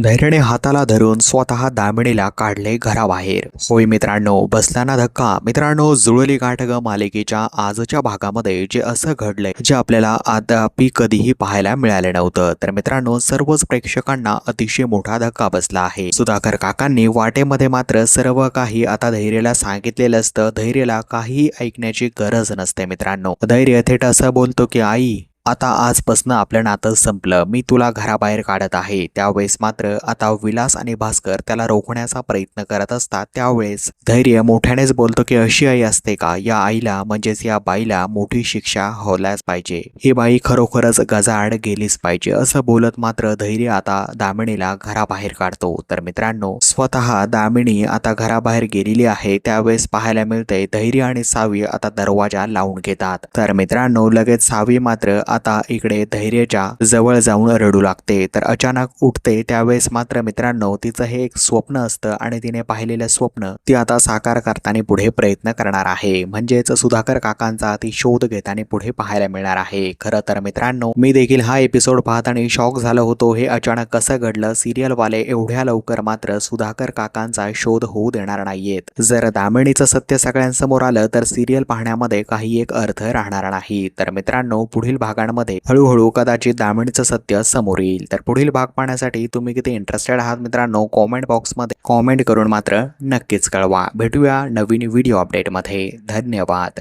धैर्याने हाताला धरून स्वतः दामिनीला काढले घराबाहेर। होय मित्रांनो, बसल्याना धक्का। मित्रांनो, जुळली गाठ ग मालिकेच्या आजच्या भागामध्ये जे असं घडलंय जे आपल्याला आतापी कधीही पाहायला मिळाले नव्हतं। तर मित्रांनो, सर्वच प्रेक्षकांना अतिशय मोठा धक्का बसला आहे। सुधाकर काकांनी वाटेमध्ये मात्र सर्व काही आता धैर्याला सांगितलेलं असतं। धैर्याला काही ऐकण्याची गरज नसते मित्रांनो। धैर्य थेट असं बोलतो की आई, आता आजपासून आपलं नातं संपलं, मी तुला घराबाहेर काढत आहे। त्यावेळेस मात्र आता विलास आणि भास्कर त्याला रोखण्याचा प्रयत्न करत असतात। त्यावेळेस धैर्य मोठ्यानेच बोलतो की अशी आई असते का? या आईला म्हणजेच या बाईला मोठी शिक्षा होलाच पाहिजे। ही बाई खरोखरच गजाआड गेलीच पाहिजे, असं बोलत मात्र धैर्य आता दामिनीला घराबाहेर काढतो। तर मित्रांनो, स्वतः दामिनी आता घराबाहेर गेलेली आहे। त्यावेळेस पाहायला मिळते धैर्य आणि सावी आता दरवाजा लावून घेतात। तर मित्रांनो, लगेच सावी मात्र आता इकडे धैर्याच्या जवळ जाऊन रडू लागते। तर अचानक उठते। त्यावेळेस मात्र मित्रांनो, तिचं हे एक स्वप्न असतं आणि तिने पाहिलेलं स्वप्न ती आता साकार करताना पुढे प्रयत्न करणार आहे। म्हणजेच सुधाकर काकांचा ती शोध घेताना पुढे पाहायला मिळणार आहे। खरं तर मित्रांनो, मी देखील हा एपिसोड पाहताना शॉक झालो होतो। हे अचानक कसं घडलं? सिरियल वाले एवढ्या लवकर मात्र सुधाकर काकांचा शोध होऊ देणार नाहीयेत। जर दामिनीचं सत्य सगळ्यांसमोर आलं तर सिरियल पाहण्यामध्ये काही एक अर्थ राहणार नाही। तर मित्रांनो, पुढील भागांमध्ये हळूहळू कदाचित दामिनीचं सत्य समोर येईल। तर पुढील भाग पाहण्यासाठी तुम्ही किती इंटरेस्टेड आहात मित्रांनो, कॉमेंट बॉक्समध्ये कॉमेंट करून मात्र नक्कीच कळवा। भेटूया नवीन व्हिडिओ अपडेटमध्ये। धन्यवाद।